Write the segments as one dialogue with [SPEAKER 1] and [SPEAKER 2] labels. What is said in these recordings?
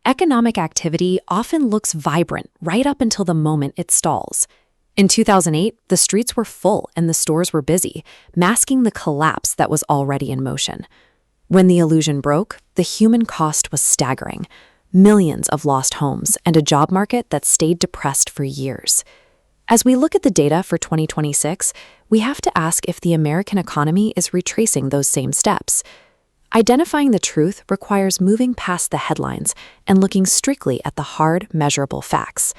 [SPEAKER 1] Economic activity often looks vibrant right up until the moment it stalls. In 2008, the streets were full and the stores were busy, masking the collapse that was already in motion. When the illusion broke, the human cost was staggering. Millions of lost homes and a job market that stayed depressed for years. As we look at the data for 2026, we have to ask if the American economy is retracing those same steps. Identifying the truth requires moving past the headlines and looking strictly at the hard, measurable facts.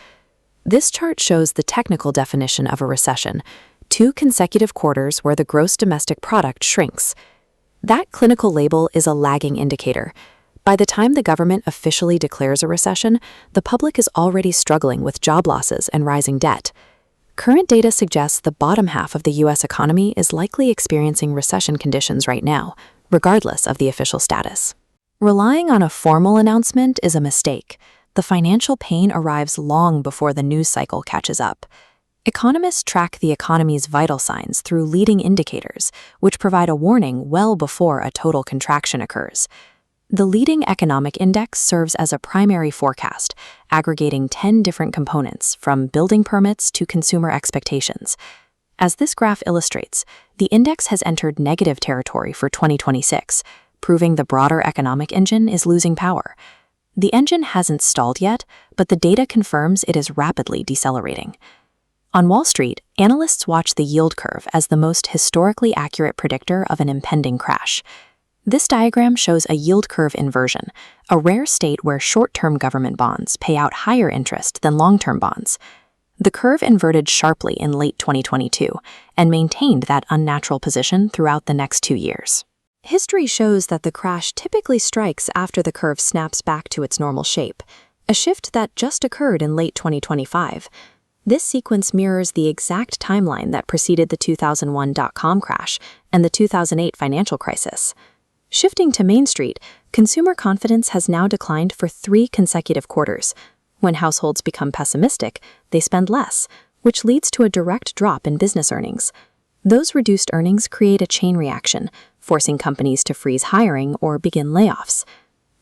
[SPEAKER 1] This chart shows the technical definition of a recession: 2 consecutive quarters where the gross domestic product shrinks. That clinical label is a lagging indicator. By the time the government officially declares a recession, the public is already struggling with job losses and rising debt. Current data suggests the bottom half of the U.S. economy is likely experiencing recession conditions right now, regardless of the official status. Relying on a formal announcement is a mistake. The financial pain arrives long before the news cycle catches up. Economists track the economy's vital signs through leading indicators, which provide a warning well before a total contraction occurs. The leading economic index serves as a primary forecast, aggregating 10 different components, from building permits to consumer expectations. As this graph illustrates, the index has entered negative territory for 2026, proving the broader economic engine is losing power. The engine hasn't stalled yet, but the data confirms it is rapidly decelerating. On Wall Street, analysts watch the yield curve as the most historically accurate predictor of an impending crash. This diagram shows a yield curve inversion, a rare state where short-term government bonds pay out higher interest than long-term bonds. The curve inverted sharply in late 2022 and maintained that unnatural position throughout the next 2 years. History shows that the crash typically strikes after the curve snaps back to its normal shape, a shift that just occurred in late 2025. This sequence mirrors the exact timeline that preceded the 2001 dot-com crash and the 2008 financial crisis. Shifting to Main Street, consumer confidence has now declined for 3 consecutive quarters. When households become pessimistic, they spend less, which leads to a direct drop in business earnings. Those reduced earnings create a chain reaction, forcing companies to freeze hiring or begin layoffs.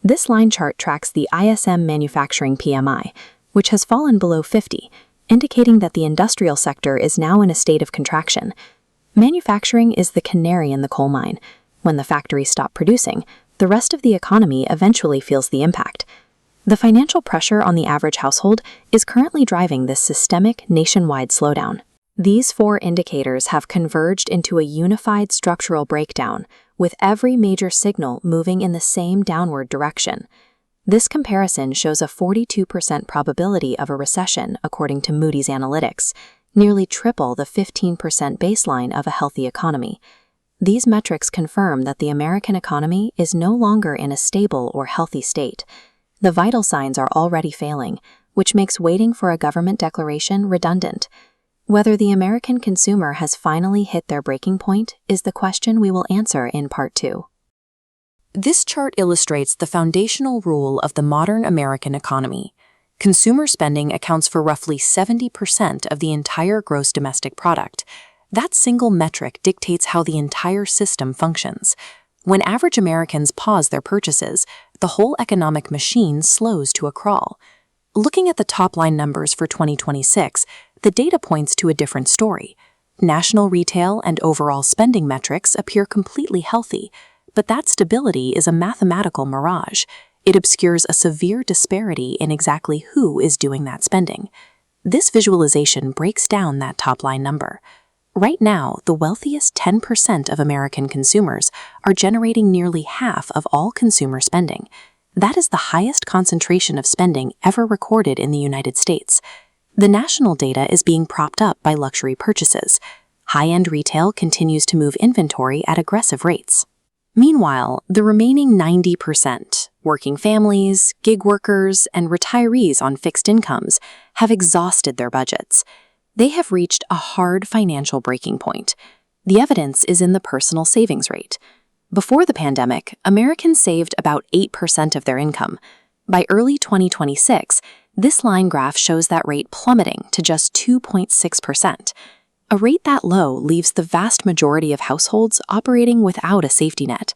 [SPEAKER 1] This line chart tracks the ISM manufacturing PMI, which has fallen below 50, indicating that the industrial sector is now in a state of contraction. Manufacturing is the canary in the coal mine. When the factories stop producing, the rest of the economy eventually feels the impact. The financial pressure on the average household is currently driving this systemic nationwide slowdown. These 4 indicators have converged into a unified structural breakdown, with every major signal moving in the same downward direction. This comparison shows a 42% probability of a recession according to Moody's Analytics, nearly triple the 15% baseline of a healthy economy. These metrics confirm that the American economy is no longer in a stable or healthy state. The vital signs are already failing, which makes waiting for a government declaration redundant. Whether the American consumer has finally hit their breaking point is the question we will answer in Part 2. This chart illustrates the foundational rule of the modern American economy. Consumer spending accounts for roughly 70% of the entire gross domestic product. That single metric dictates how the entire system functions. When average Americans pause their purchases, the whole economic machine slows to a crawl. Looking at the top-line numbers for 2026, the data points to a different story. National retail and overall spending metrics appear completely healthy, but that stability is a mathematical mirage. It obscures a severe disparity in exactly who is doing that spending. This visualization breaks down that top-line number. Right now, the wealthiest 10% of American consumers are generating nearly half of all consumer spending. That is the highest concentration of spending ever recorded in the United States. The national data is being propped up by luxury purchases. High-end retail continues to move inventory at aggressive rates. Meanwhile, the remaining 90%, working families, gig workers, and retirees on fixed incomes, have exhausted their budgets. They have reached a hard financial breaking point. The evidence is in the personal savings rate. Before the pandemic, Americans saved about 8% of their income. By early 2026, this line graph shows that rate plummeting to just 2.6%. A rate that low leaves the vast majority of households operating without a safety net.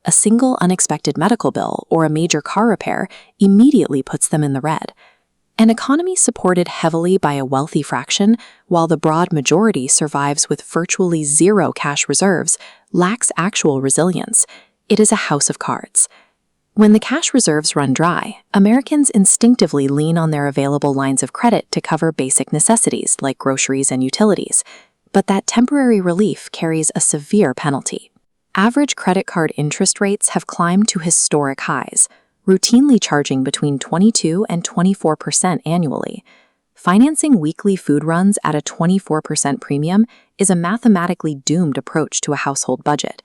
[SPEAKER 1] A single unexpected medical bill or a major car repair immediately puts them in the red. An economy supported heavily by a wealthy fraction, while the broad majority survives with virtually zero cash reserves, lacks actual resilience. It is a house of cards. When the cash reserves run dry, Americans instinctively lean on their available lines of credit to cover basic necessities like groceries and utilities. But that temporary relief carries a severe penalty. Average credit card interest rates have climbed to historic highs, routinely charging between 22 and 24% annually. Financing weekly food runs at a 24% premium is a mathematically doomed approach to a household budget.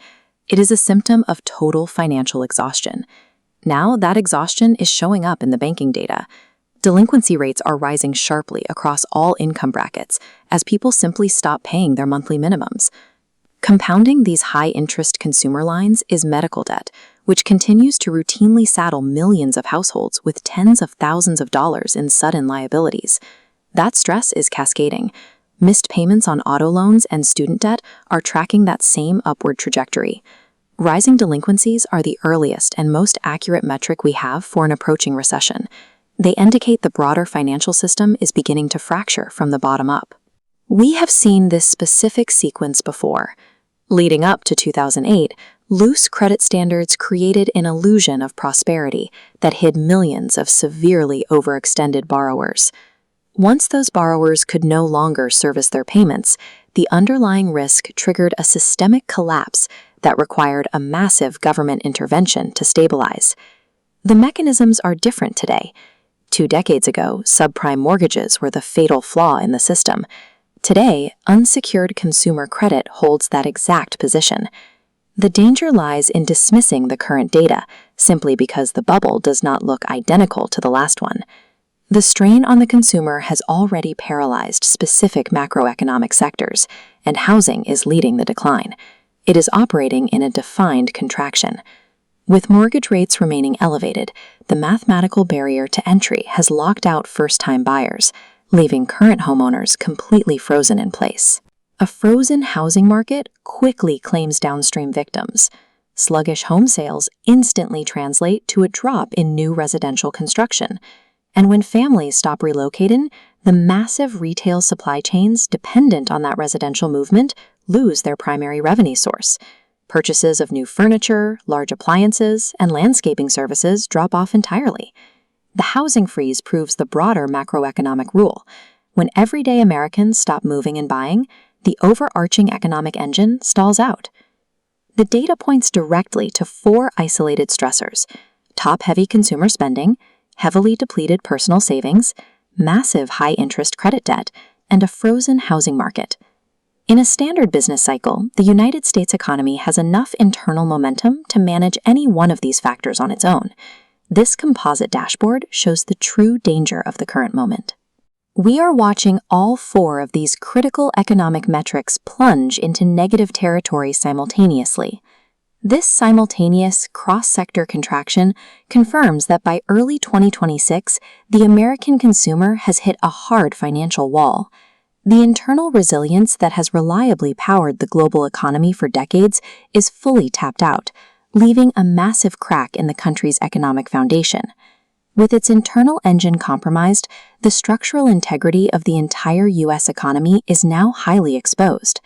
[SPEAKER 1] It is a symptom of total financial exhaustion. Now, that exhaustion is showing up in the banking data. Delinquency rates are rising sharply across all income brackets as people simply stop paying their monthly minimums. Compounding these high-interest consumer lines is medical debt, which continues to routinely saddle millions of households with tens of thousands of dollars in sudden liabilities. That stress is cascading. Missed payments on auto loans and student debt are tracking that same upward trajectory. Rising delinquencies are the earliest and most accurate metric we have for an approaching recession. They indicate the broader financial system is beginning to fracture from the bottom up. We have seen this specific sequence before. Leading up to 2008, loose credit standards created an illusion of prosperity that hid millions of severely overextended borrowers. Once those borrowers could no longer service their payments, the underlying risk triggered a systemic collapse that required a massive government intervention to stabilize. The mechanisms are different today. 2 decades ago, subprime mortgages were the fatal flaw in the system. Today, unsecured consumer credit holds that exact position. The danger lies in dismissing the current data simply because the bubble does not look identical to the last one. The strain on the consumer has already paralyzed specific macroeconomic sectors, and housing is leading the decline. It is operating in a defined contraction. With mortgage rates remaining elevated, the mathematical barrier to entry has locked out first-time buyers, leaving current homeowners completely frozen in place. A frozen housing market quickly claims downstream victims. Sluggish home sales instantly translate to a drop in new residential construction. And when families stop relocating, the massive retail supply chains dependent on that residential movement lose their primary revenue source. Purchases of new furniture, large appliances, and landscaping services drop off entirely. The housing freeze proves the broader macroeconomic rule. When everyday Americans stop moving and buying, the overarching economic engine stalls out. The data points directly to 4 isolated stressors: top-heavy consumer spending, heavily depleted personal savings, massive high-interest credit debt, and a frozen housing market. In a standard business cycle, the United States economy has enough internal momentum to manage any one of these factors on its own. This composite dashboard shows the true danger of the current moment. We are watching all 4 of these critical economic metrics plunge into negative territory simultaneously. This simultaneous cross-sector contraction confirms that by early 2026, the American consumer has hit a hard financial wall. The internal resilience that has reliably powered the global economy for decades is fully tapped out, leaving a massive crack in the country's economic foundation. With its internal engine compromised, the structural integrity of the entire U.S. economy is now highly exposed.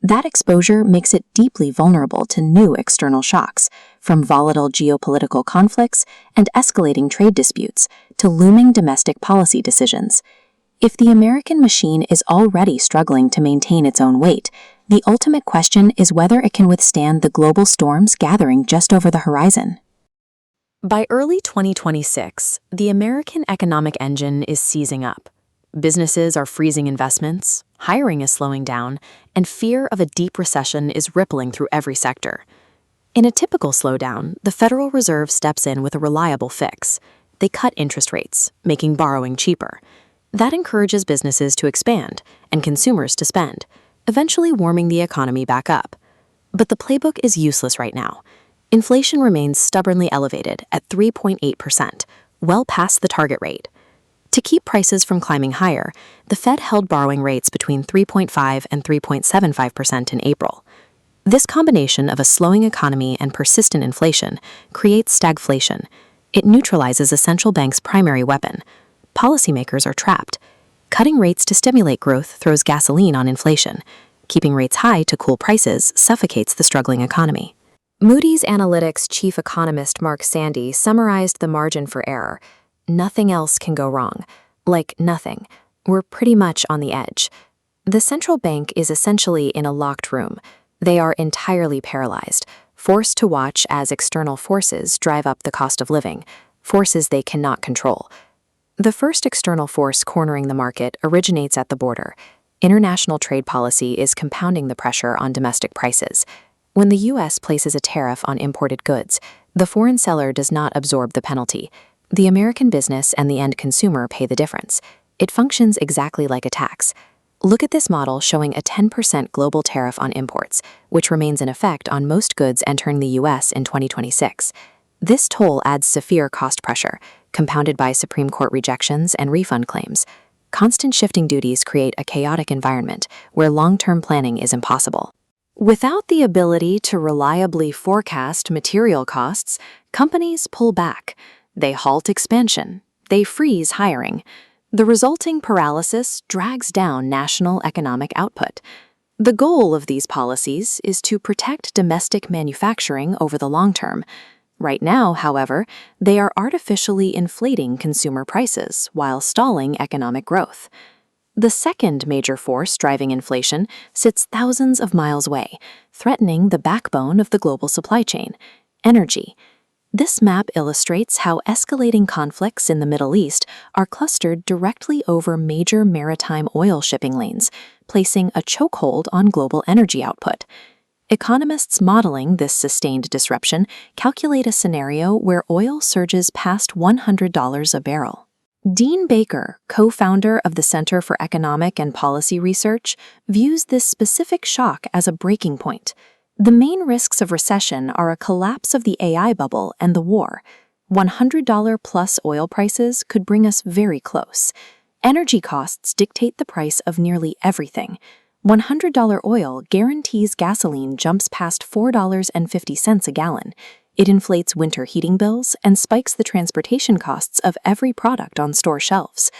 [SPEAKER 1] That exposure makes it deeply vulnerable to new external shocks, from volatile geopolitical conflicts and escalating trade disputes to looming domestic policy decisions. If the American machine is already struggling to maintain its own weight, the ultimate question is whether it can withstand the global storms gathering just over the horizon. By early 2026, the American economic engine is seizing up. Businesses are freezing investments, hiring is slowing down, and fear of a deep recession is rippling through every sector. In a typical slowdown, the Federal Reserve steps in with a reliable fix. They cut interest rates, making borrowing cheaper. That encourages businesses to expand and consumers to spend, eventually warming the economy back up. But the playbook is useless right now. Inflation remains stubbornly elevated at 3.8%, well past the target rate. To keep prices from climbing higher, the Fed held borrowing rates between 3.5 and 3.75% in April. This combination of a slowing economy and persistent inflation creates stagflation. It neutralizes a central bank's primary weapon. Policymakers are trapped. Cutting rates to stimulate growth throws gasoline on inflation. Keeping rates high to cool prices suffocates the struggling economy. Moody's Analytics chief economist Mark Sandy summarized the margin for error. Nothing else can go wrong. Like nothing. We're pretty much on the edge. The central bank is essentially in a locked room. They are entirely paralyzed, forced to watch as external forces drive up the cost of living, forces they cannot control. The first external force cornering the market originates at the border. International trade policy is compounding the pressure on domestic prices. When the U.S. places a tariff on imported goods, the foreign seller does not absorb the penalty. The American business and the end consumer pay the difference. It functions exactly like a tax. Look at this model showing a 10% global tariff on imports, which remains in effect on most goods entering the U.S. in 2026. This toll adds severe cost pressure, compounded by Supreme Court rejections and refund claims. Constant shifting duties create a chaotic environment where long-term planning is impossible. Without the ability to reliably forecast material costs, companies pull back. They halt expansion. They freeze hiring. The resulting paralysis drags down national economic output. The goal of these policies is to protect domestic manufacturing over the long term. Right now, however, they are artificially inflating consumer prices while stalling economic growth. The second major force driving inflation sits thousands of miles away, threatening the backbone of the global supply chain: energy. This map illustrates how escalating conflicts in the Middle East are clustered directly over major maritime oil shipping lanes, placing a chokehold on global energy output. Economists modeling this sustained disruption calculate a scenario where oil surges past $100 a barrel. Dean Baker, co-founder of the Center for Economic and Policy Research, views this specific shock as a breaking point. The main risks of recession are a collapse of the AI bubble and the war. $100 plus oil prices could bring us very close. Energy costs dictate the price of nearly everything. $100 oil guarantees gasoline jumps past $4.50 a gallon. It inflates winter heating bills and spikes the transportation costs of every product on store shelves.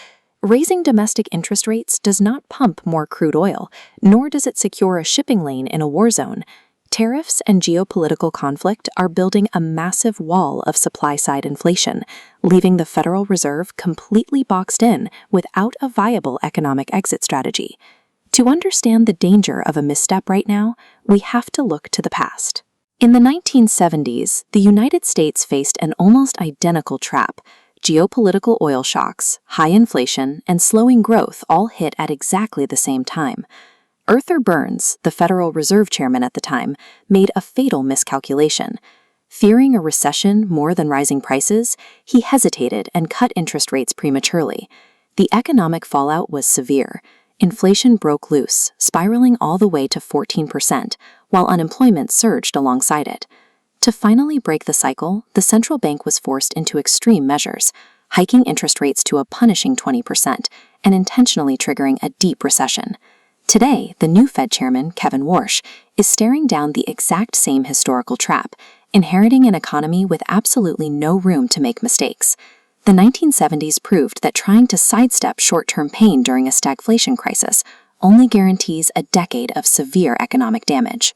[SPEAKER 1] Raising domestic interest rates does not pump more crude oil, nor does it secure a shipping lane in a war zone. Tariffs and geopolitical conflict are building a massive wall of supply-side inflation, leaving the Federal Reserve completely boxed in without a viable economic exit strategy. To understand the danger of a misstep right now, we have to look to the past. In the 1970s, the United States faced an almost identical trap. Geopolitical oil shocks, high inflation, and slowing growth all hit at exactly the same time. Arthur Burns, the Federal Reserve Chairman at the time, made a fatal miscalculation. Fearing a recession more than rising prices, he hesitated and cut interest rates prematurely. The economic fallout was severe. Inflation broke loose, spiraling all the way to 14%, while unemployment surged alongside it. To finally break the cycle, the central bank was forced into extreme measures, hiking interest rates to a punishing 20% and intentionally triggering a deep recession. Today, the new Fed chairman, Kevin Warsh, is staring down the exact same historical trap, inheriting an economy with absolutely no room to make mistakes. The 1970s proved that trying to sidestep short-term pain during a stagflation crisis only guarantees a decade of severe economic damage.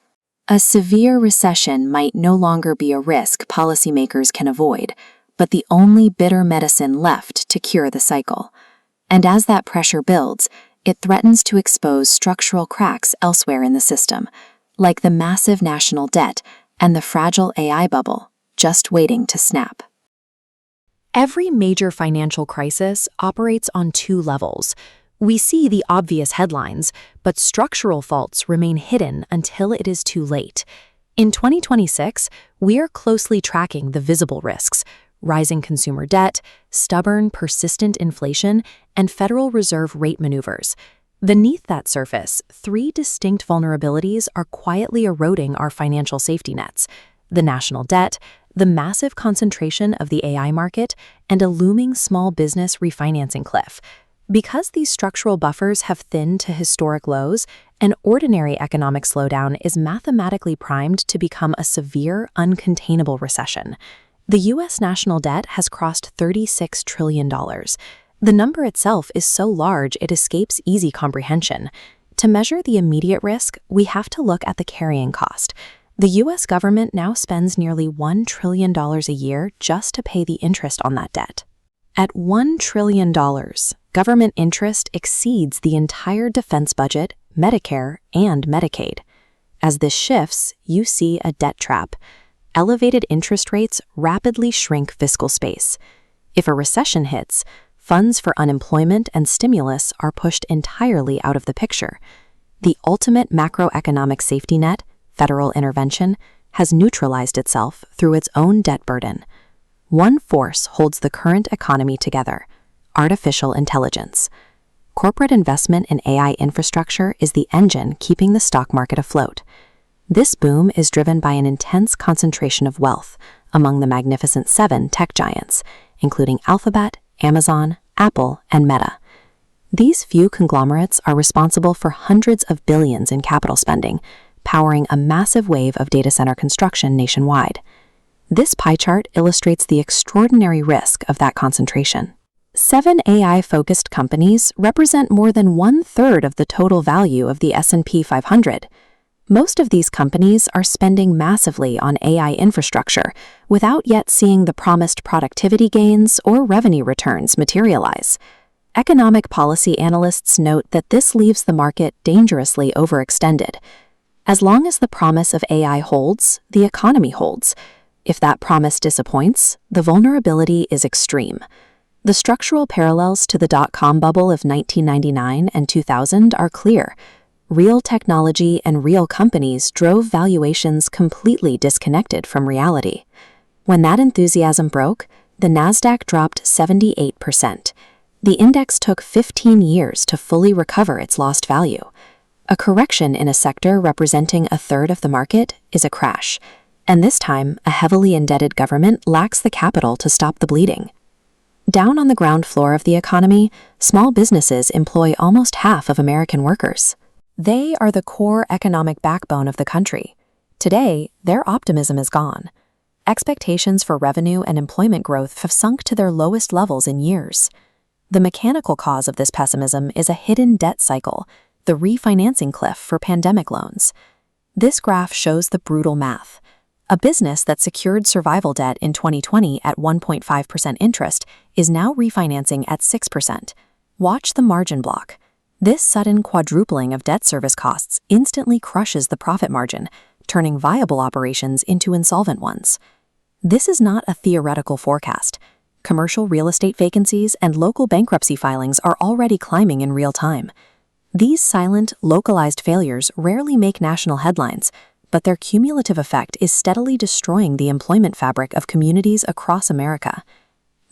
[SPEAKER 1] A severe recession might no longer be a risk policymakers can avoid, but the only bitter medicine left to cure the cycle. And as that pressure builds, it threatens to expose structural cracks elsewhere in the system, like the massive national debt and the fragile AI bubble, just waiting to snap. Every major financial crisis operates on two levels. We see the obvious headlines, but structural faults remain hidden until it is too late. In 2026, we are closely tracking the visible risks: rising consumer debt, stubborn, persistent inflation, and Federal Reserve rate maneuvers. Beneath that surface, three distinct vulnerabilities are quietly eroding our financial safety nets: the national debt, the massive concentration of the AI market, and a looming small business refinancing cliff. Because these structural buffers have thinned to historic lows, An ordinary economic slowdown is mathematically primed to become a severe, uncontainable recession. The U.S. national debt has crossed $36 trillion. The number itself is so large it escapes easy comprehension. To measure the immediate risk, we have to look at the carrying cost. The U.S. government now spends nearly $1 trillion a year just to pay the interest on that debt. At $1 trillion, government interest exceeds the entire defense budget, Medicare, and Medicaid. As this shifts, you see a debt trap. Elevated interest rates rapidly shrink fiscal space. If a recession hits, funds for unemployment and stimulus are pushed entirely out of the picture. The ultimate macroeconomic safety net, federal intervention, has neutralized itself through its own debt burden. One force holds the current economy together: artificial intelligence. Corporate investment in AI infrastructure is the engine keeping the stock market afloat. This boom is driven by an intense concentration of wealth among the Magnificent Seven tech giants, including Alphabet, Amazon, Apple, and Meta. These few conglomerates are responsible for hundreds of billions in capital spending, powering a massive wave of data center construction nationwide. This pie chart illustrates the extraordinary risk of that concentration. 7 AI-focused companies represent more than 1/3 of the total value of the S&P 500. Most of these companies are spending massively on AI infrastructure without yet seeing the promised productivity gains or revenue returns materialize. Economic policy analysts note that this leaves the market dangerously overextended. As long as the promise of AI holds, the economy holds. If that promise disappoints, the vulnerability is extreme. The structural parallels to the dot-com bubble of 1999 and 2000 are clear. Real technology and real companies drove valuations completely disconnected from reality. When that enthusiasm broke, the Nasdaq dropped 78%. The index took 15 years to fully recover its lost value. A correction in a sector representing 1/3 of the market is a crash, and this time a heavily indebted government lacks the capital to stop the bleeding. Down on the ground floor of the economy, small businesses employ almost half of American workers. They are the core economic backbone of the country. Today, their optimism is gone. Expectations for revenue and employment growth have sunk to their lowest levels in years. The mechanical cause of this pessimism is a hidden debt cycle, the refinancing cliff for pandemic loans. This graph shows the brutal math. A business that secured survival debt in 2020 at 1.5% interest is now refinancing at 6%. Watch the margin block. This sudden quadrupling of debt service costs instantly crushes the profit margin, turning viable operations into insolvent ones. This is not a theoretical forecast. Commercial real estate vacancies and local bankruptcy filings are already climbing in real time. These silent, localized failures rarely make national headlines, but their cumulative effect is steadily destroying the employment fabric of communities across America.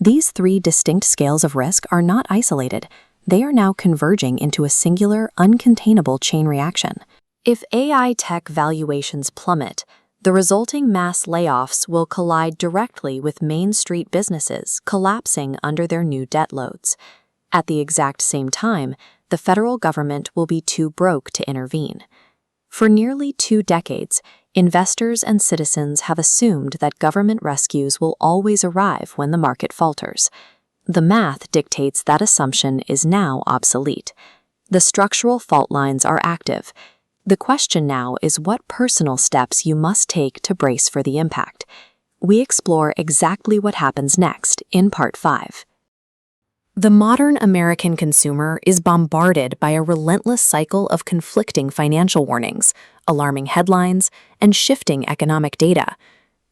[SPEAKER 1] These 3 distinct scales of risk are not isolated. They are now converging into a singular, uncontainable chain reaction. If AI tech valuations plummet, the resulting mass layoffs will collide directly with Main Street businesses collapsing under their new debt loads. At the exact same time, the federal government will be too broke to intervene. For nearly 2 decades, investors and citizens have assumed that government rescues will always arrive when the market falters. The math dictates that assumption is now obsolete. The structural fault lines are active. The question now is what personal steps you must take to brace for the impact. We explore exactly what happens next in Part 5. The modern American consumer is bombarded by a relentless cycle of conflicting financial warnings, alarming headlines, and shifting economic data.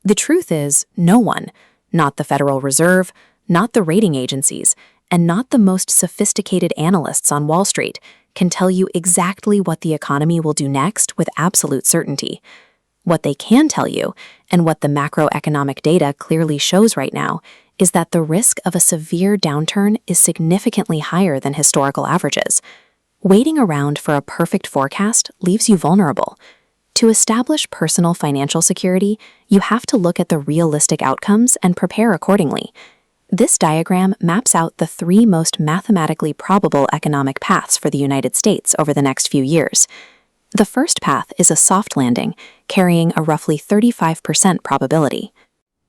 [SPEAKER 1] The truth is, no one, not the Federal Reserve, not the rating agencies, and not the most sophisticated analysts on Wall Street, can tell you exactly what the economy will do next with absolute certainty. What they can tell you, and what the macroeconomic data clearly shows right now, is that the risk of a severe downturn is significantly higher than historical averages. Waiting around for a perfect forecast leaves you vulnerable. To establish personal financial security, you have to look at the realistic outcomes and prepare accordingly. This diagram maps out the 3 most mathematically probable economic paths for the United States over the next few years. The first path is a soft landing, carrying a roughly 35% probability.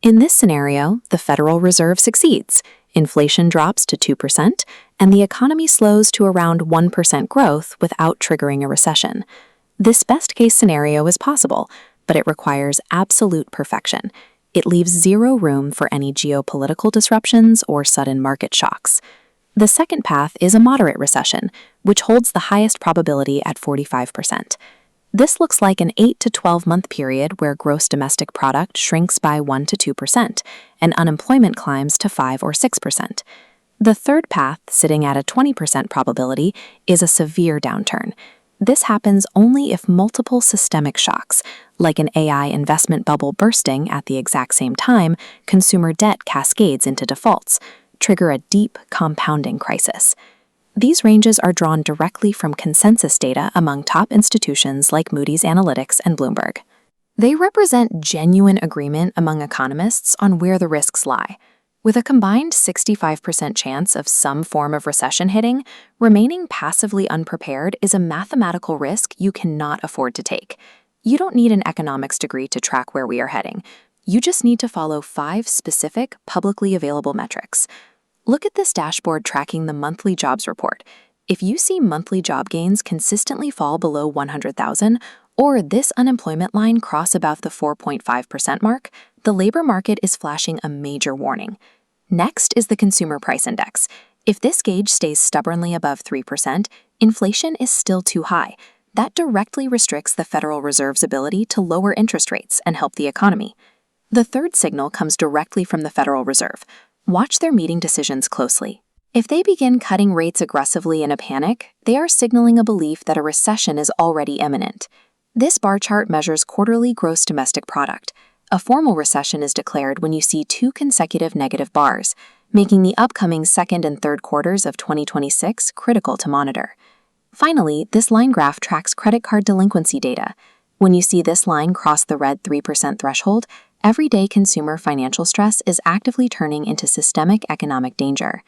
[SPEAKER 1] In this scenario, the Federal Reserve succeeds, inflation drops to 2%, and the economy slows to around 1% growth without triggering a recession. This best-case scenario is possible, but it requires absolute perfection. It leaves zero room for any geopolitical disruptions or sudden market shocks. The second path is a moderate recession, which holds the highest probability at 45%. This looks like an 8 to 12-month period where gross domestic product shrinks by 1 to 2% and unemployment climbs to 5 or 6%. The third path, sitting at a 20% probability, is a severe downturn. This happens only if multiple systemic shocks, like an AI investment bubble bursting at the exact same time consumer debt cascades into defaults, trigger a deep, compounding crisis. These ranges are drawn directly from consensus data among top institutions like Moody's Analytics and Bloomberg. They represent genuine agreement among economists on where the risks lie. With a combined 65% chance of some form of recession hitting, remaining passively unprepared is a mathematical risk you cannot afford to take. You don't need an economics degree to track where we are heading. You just need to follow 5 specific, publicly available metrics. Look at this dashboard tracking the monthly jobs report. If you see monthly job gains consistently fall below 100,000, or this unemployment line cross above the 4.5% mark, the labor market is flashing a major warning. Next is the Consumer Price Index. If this gauge stays stubbornly above 3%, inflation is still too high. That directly restricts the Federal Reserve's ability to lower interest rates and help the economy. The third signal comes directly from the Federal Reserve. Watch their meeting decisions closely. If they begin cutting rates aggressively in a panic, they are signaling a belief that a recession is already imminent. This bar chart measures quarterly gross domestic product. A formal recession is declared when you see 2 consecutive negative bars, making the upcoming second and third quarters of 2026 critical to monitor. Finally, this line graph tracks credit card delinquency data. When you see this line cross the red 3% threshold, everyday consumer financial stress is actively turning into systemic economic danger.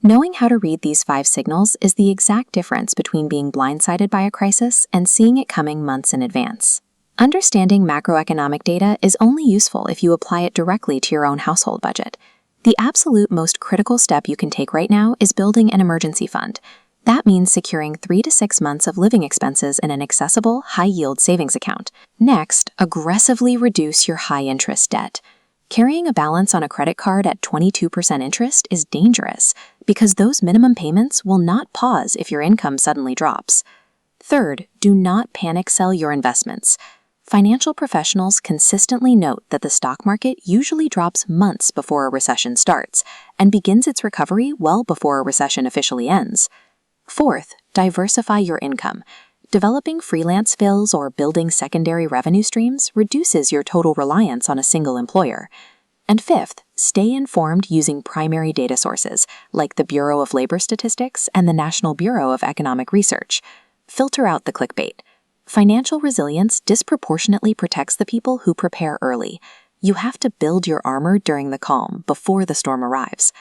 [SPEAKER 1] Knowing how to read these 5 signals is the exact difference between being blindsided by a crisis and seeing it coming months in advance. Understanding macroeconomic data is only useful if you apply it directly to your own household budget. The absolute most critical step you can take right now is building an emergency fund. That means securing 3 to 6 months of living expenses in an accessible, high-yield savings account. Next, aggressively reduce your high-interest debt. Carrying a balance on a credit card at 22% interest is dangerous because those minimum payments will not pause if your income suddenly drops. Third, do not panic sell your investments. Financial professionals consistently note that the stock market usually drops months before a recession starts and begins its recovery well before a recession officially ends. Fourth, diversify your income. Developing freelance skills or building secondary revenue streams reduces your total reliance on a single employer. And fifth, stay informed using primary data sources like the Bureau of Labor Statistics and the National Bureau of Economic Research. Filter out the clickbait. Financial resilience disproportionately protects the people who prepare early. You have to build your armor during the calm, before the storm arrives.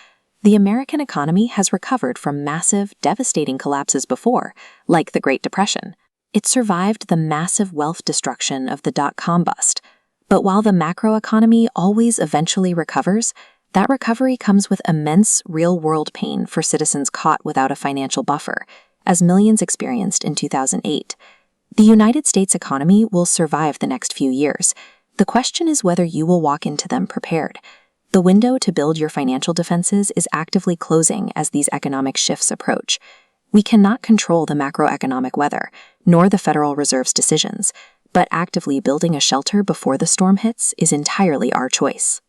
[SPEAKER 1] The American economy has recovered from massive, devastating collapses before, like the Great Depression. It survived the massive wealth destruction of the dot-com bust. But while the macroeconomy always eventually recovers, that recovery comes with immense real-world pain for citizens caught without a financial buffer, as millions experienced in 2008. The United States economy will survive the next few years. The question is whether you will walk into them prepared. The window to build your financial defenses is actively closing as these economic shifts approach. We cannot control the macroeconomic weather, nor the Federal Reserve's decisions, but actively building a shelter before the storm hits is entirely our choice.